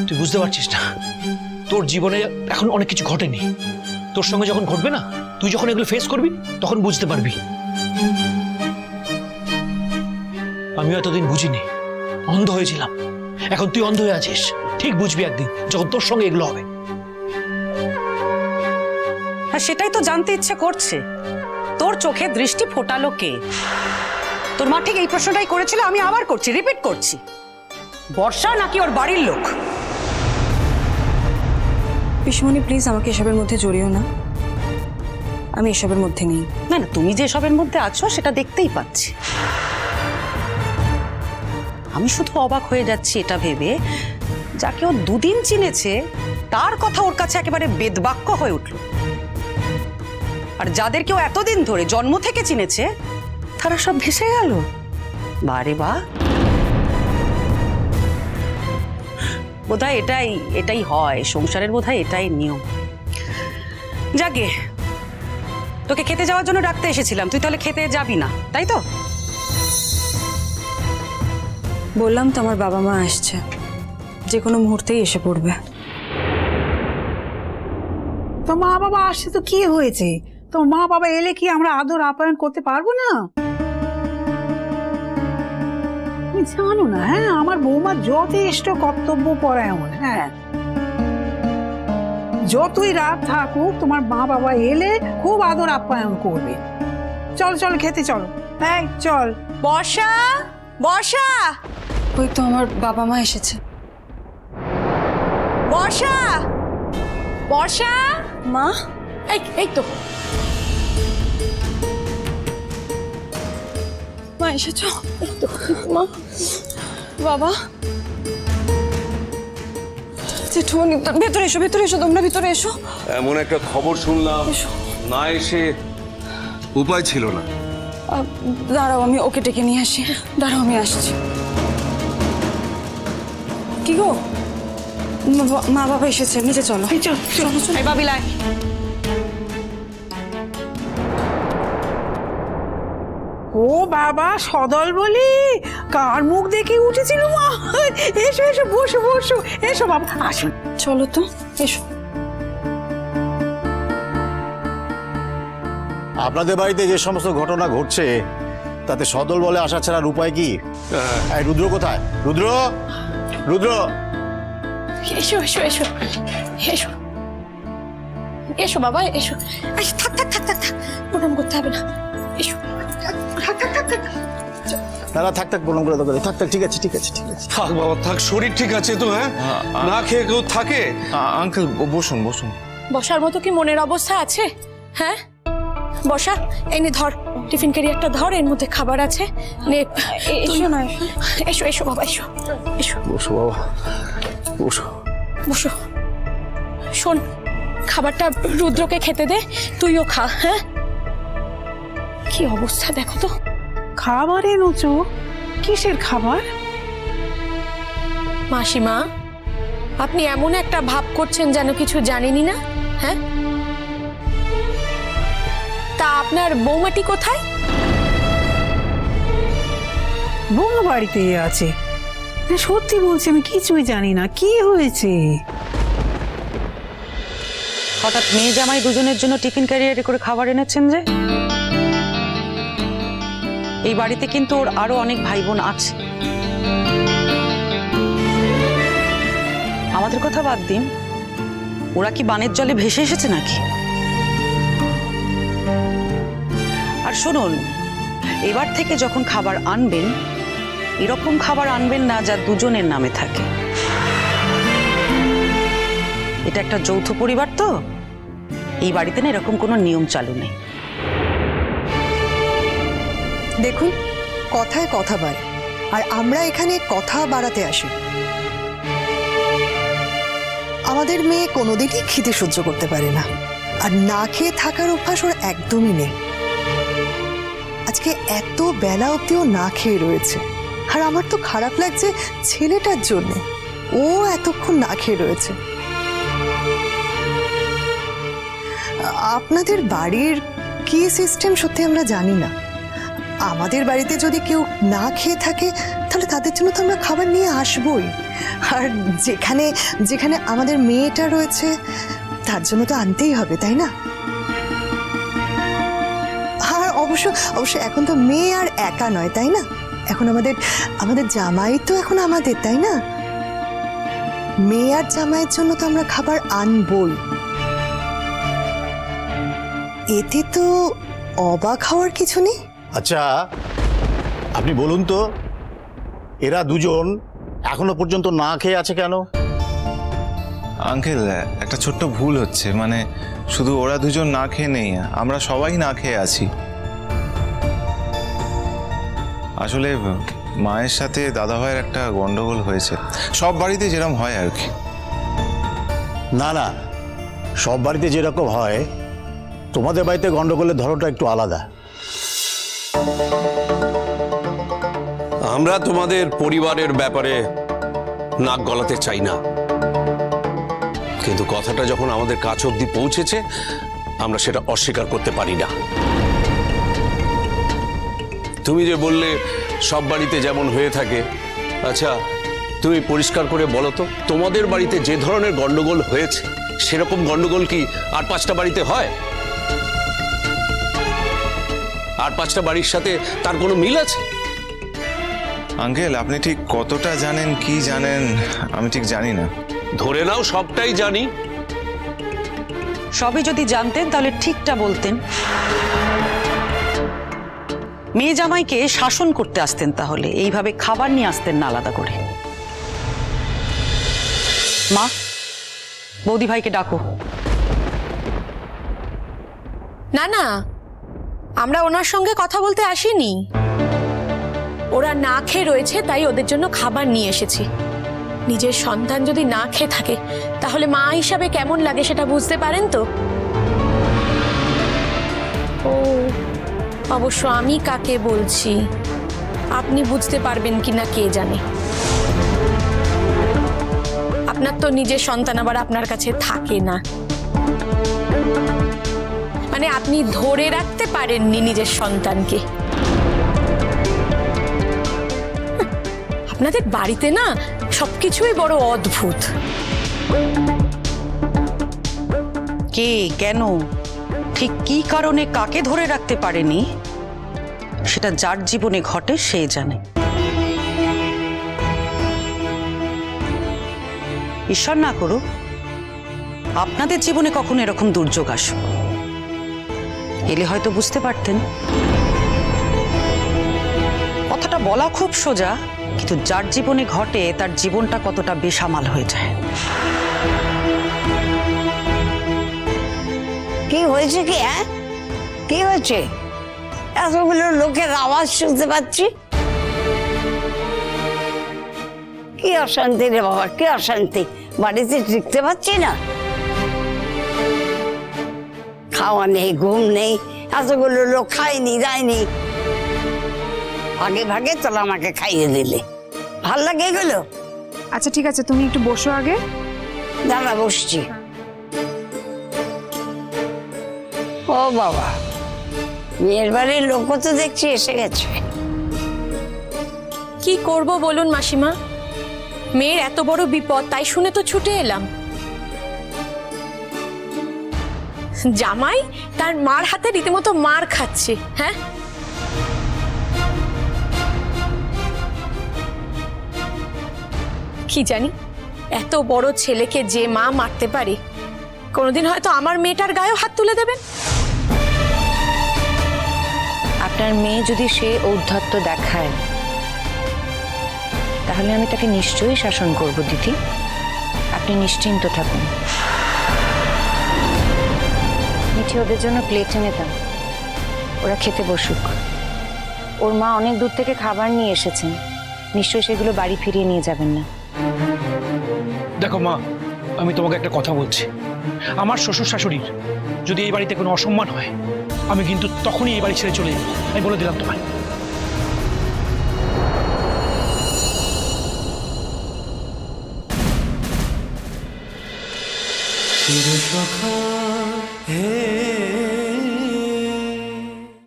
তুই বুঝতে পারছিস না, তোর জীবনে এখন অনেক কিছু ঘটেনি। তোর সঙ্গে যখন ঘটবে না, তুই যখন এগুলো ফেস করবি তখন বুঝতে পারবি। আমিও এতদিন বুঝিনি, অন্ধ হয়েছিলাম। এখন তুই অন্ধ হয়ে আছিস, ঠিক বুঝবি একদিন যখন তোর সঙ্গে এগুলো হবে। আর সেটাই তো জানতে ইচ্ছে করছে, তোর চোখে দৃষ্টি ফোটালো কে? তোর মা ঠিক এই প্রশ্নটাই করেছিল, আমি আবার করছি, রিপিট করছি। বর্ষা নাকি ওর বাড়ির লোক? পিসমণি প্লিজ আমাকে এসবের মধ্যে জড়িও না, আমি এসবের মধ্যে নেই। না না, তুমি যে এসবের মধ্যে আছো সেটা দেখতেই পাচ্ছি। আমি শুধু অবাক হয়ে যাচ্ছি এটা ভেবে, যাকে ও দুদিন চিনেছে তার কথা ওর কাছে একেবারে বেদবাক্য হয়ে উঠল। আর যাদেরকে ও এতদিন ধরে জন্ম থেকে চিনেছে তারা সব ভেসে গেল। বারে বা, বোধহয় এটাই হয় সংসারের, বোধহয় এটাই নিয়ম। যাকে তোকে খেতে যাওয়ার জন্য ডাকতে এসেছিলাম, তুই তাহলে খেতে যাবি না, তাই তো? বললাম তো আমার বাবা মা আসছে, যে কোনো মুহূর্তেই এসে পড়বে। তো মা বাবা আসছে তো কি হয়েছে? তো মা বাবা এলে কি আমরা আদর আপ্যায়ন করতে পারবো না? তুমি জানো না, হ্যাঁ আমার বৌমা যথেষ্ট কর্তব্য পরায়ণ। হ্যাঁ, যতই রাত থাকুক তোমার মা বাবা এলে খুব আদর আপ্যায়ন করবে। চল চল খেতে চলো, হ্যাঁ চল। বর্ষা, বর্ষা, ওই তো আমার বাবা মা এসেছে। বর্ষা, বর্ষা, মা, এই তো মা এসেছো? মা, বাবা, জেঠুমনি ভেতরে এসো, ভেতরে এসো, তোমরা ভিতরে এসো। এমন একটা খবর শুনলাম, না এসে উপায় ছিল না। দাঁড়াও আমি ওকে ডেকে নিয়ে আসি, দাঁড়াও আমি আসছি। কি গো, মা বাবা এসেছে, নিচে চলো। চলো চলো। এই বাবিলায়, ও বাবা, সদল বলি কার মুখ দেখে উঠেছিল মা। এসো এসো, বসো বসো, এসো বাবা, আসুন। চলো তো, এসো। আপনাদের বাড়িতে যে সমস্ত ঘটনা ঘটছে তাতে সদল বলে আসা ছাড়ার উপায় কি? এই রুদ্র কোথায়? রুদ্র, রুদ্র, এসো এসো এসো এসো এসো বাবা, এসো। থাক থাক থাক থাক থাক, প্রণাম করতে হবে না, এসো। থাক থাক থাক থাক, না থাক থাক, প্রণাম করে দেবো। থাক থাক, ঠিক আছে ঠিক আছে ঠিক আছে। থাক বাবা থাক, শরীর ঠিক আছে তো? হ্যাঁ, না খেয়ে কেউ থাকে? আঙ্কেল বসুন বসুন। বসার মতো কি মনের অবস্থা আছে? হ্যাঁ বসা, এনে ধর, টিফিন ক্যারিয়ারটা ধর, এর মধ্যে খাবার আছে, নে। এসো না, এসো এসো বাবা, এসো এসো, বসো বাবা, বসো। বসো। শোন, খাবারটা রুদ্রকে খেতে দে, তুইও খা। হ্যাঁ, কি অবস্থা দেখো তো। খাবার এনেছো? কিসের খাবার? মাসিমা, আপনি এমন একটা ভাব করছেন যেন কিছু জানেনই না। হ্যাঁ, তা আপনার বৌমাটি কোথায়? বৌমা বাড়িতে আছে। সত্যি বলছি, আমি কিছুই জানি না, কি হয়েছে? হঠাৎ মেয়ে জামাই দুজনের জন্য টিফিন ক্যারিয়ারে করে খাবার এনেছেন যে? এই বাড়িতে কিন্তু ওর আরো অনেক ভাই বোন আছে। আমাদের কথা বাদ দিন, ওরা কি বানের জলে ভেসে এসেছে নাকি? আর শুনুন, এবার থেকে যখন খাবার আনবেন, এরকম খাবার আনবেন না যা দুজনের নামে থাকে। এটা একটা যৌথ পরিবার তো, এই বাড়িতে না এরকম কোনো নিয়ম চালু নেই। দেখুন, কথায় কথা বাড়ে, আর আমরা এখানে কথা বাড়াতে আসি। আমাদের মেয়ে কোনোদিনই খিদে সহ্য করতে পারে না, আর না খেয়ে থাকার অভ্যাস ওর একদমই নেই। আজকে এত বেলা অবধিও না খেয়ে রয়েছে, আর আমার তো খারাপ লাগছে ছেলেটার জন্য, ও এতক্ষণ না খেয়ে রয়েছে। আপনাদের বাড়ির কি সিস্টেম সত্যি আমরা জানি না, আমাদের বাড়িতে যদি কেউ না খেয়ে থাকে তাহলে তাদের জন্য তো আমরা খাবার নিয়ে আসবই। আর যেখানে যেখানে আমাদের মেয়েটা রয়েছে তার জন্য তো আনতেই হবে, তাই না? আর অবশ্য অবশ্য এখন তো মেয়ে আর একা নয়, তাই না? এখন আমাদের জামাই তো এখন আমাদের, তাই না? মেয়ে আর জামাইয়ের জন্য তো আমরা খাবার আনবই। এতে তো অবাক হওয়ার কিছু নেই। আচ্ছা আপনি বলুন তো, এরা দুজন এখনো পর্যন্ত না খেয়ে আছে কেন? আঙ্কেল, একটা ছোট্ট ভুল হচ্ছে, মানে শুধু ওরা দুজন না খেয়ে নেই, আমরা সবাই না খেয়ে আছি। আসলে মায়ের সাথে দাদাভাইয়ের একটা গন্ডগোল হয়েছে, সব বাড়িতে যেরকম হয় আর কি। না না, সব বাড়িতে যেরকম হয় তোমাদের বাড়িতে গন্ডগোলের ধরনটা একটু আলাদা। আমরা তোমাদের পরিবারের ব্যাপারে নাক গলাতে চাই না, কিন্তু কথাটা যখন আমাদের কাছ অবধি পৌঁছেছে আমরা সেটা অস্বীকার করতে পারি না। তুমি যে বললে সব বাড়িতে যেমন হয়ে থাকে, আচ্ছা তুমি পরিষ্কার করে বলো তো, তোমাদের বাড়িতে যে ধরনের গন্ডগোল হয়েছে সেরকম গন্ডগোল কি আর 5টা বাড়িতে হয়? আর 5টা বাড়ির সাথে তার কোনো মিল আছে? আঙ্কেল, আপনি ঠিক কতটা জানেন কি জানেন আমি ঠিক জানি না। ধরে নাও সবটাই জানি। সবই যদি জানতেন তাহলে ঠিকটা বলতেন। মেয়ে জামাইকে শাসন করতে আসতেন, তাহলে এইভাবে খাবার নিয়ে আসতেন না আলাদা করে। মা, বৌদি ভাইকে ডাকো। না না, আমরা ওনার সঙ্গে কথা বলতে আসিনি। ওরা না খেয়ে রয়েছে তাই ওদের জন্য খাবার নিয়ে এসেছি। নিজের সন্তান যদি না খেয়ে থাকে তাহলে মা হিসাবে কেমন লাগে সেটা বুঝতে পারেন তো? ও, অবশ্য আমি কাকে বলছি আপনি বুঝতে পারবেন কিনা কে জানে। আপনার তো নিজের সন্তান আবার আপনার কাছে থাকে না, মানে আপনি ধরে রাখতে পারেননি নিজের সন্তানকে। আপনাদের বাড়িতে না সবকিছুই বড় অদ্ভুত। কে, কেন, ঠিক কী কারণে কাকে ধরে রাখতে পারেনি সেটা যার জীবনে ঘটে সে জানে। ঈশ্বর না করুক আপনাদের জীবনে কখনো এরকম দুর্যোগ আসুক, এলে হয়তো বুঝতে পারতেন। কথাটা বলা খুব সোজা, কিন্তু যার জীবনে ঘটে তার জীবনটা কতটা বেসামাল হয়ে যায়। কি হয়েছে কি? হ্যাঁ, কি হয়েছে? এতগুলো লোকের আওয়াজ শুনতে পাচ্ছি। কি অশান্তি রে বাবা, কি অশান্তি! বাড়িতে টিকতে পারছি না, খাওয়া নেই, ঘুম নেই, এতগুলো লোক খায়নি যায়নি। আগে ভাগে তোলা আমাকে খাইয়ে দিলে, ভাল লাগে এগুলো? আচ্ছা ঠিক আছে, তুমি একটু বসো আগে। দাঁড়া, বসছি। ও বাবা, মেয়ের বাড়ির লোকও তো দেখছি এসে গেছে। কি করব বলুন মাসিমা, মেয়ের এত বড় বিপদ তাই শুনে তো ছুটে এলাম। জামাই তার মার হাতে রীতিমতো মার খাচ্ছে। হ্যাঁ, কি জানি এত বড় ছেলেকে যে মা মারতে পারে, কোনোদিন হয়তো আমার মেয়েটার গায়েও হাত তুলে দেবেন। আপনার মেয়ে যদি সে ঔদ্ধত্য দেখায় তাহলে আমি তাকে নিশ্চয়ই শাসন করব দিদি, আপনি নিশ্চিন্ত থাকুন। মিঠি, ওদের জন্য প্লেট এনে দাও, ওরা খেতে বসুক। ওর মা অনেক দূর থেকে খাবার নিয়ে এসেছেন, নিশ্চয়ই সেগুলো বাড়ি ফিরিয়ে নিয়ে যাবেন না। দেখো মা, আমি তোমাকে একটা কথা বলছি, আমার শ্বশুর শাশুড়ির যদি এই বাড়িতে কোনো অসম্মান হয় আমি কিন্তু তখনই এই বাড়ি ছেড়ে চলে যাব, আমি বলে দিলাম তোমায়। চিরসখা হে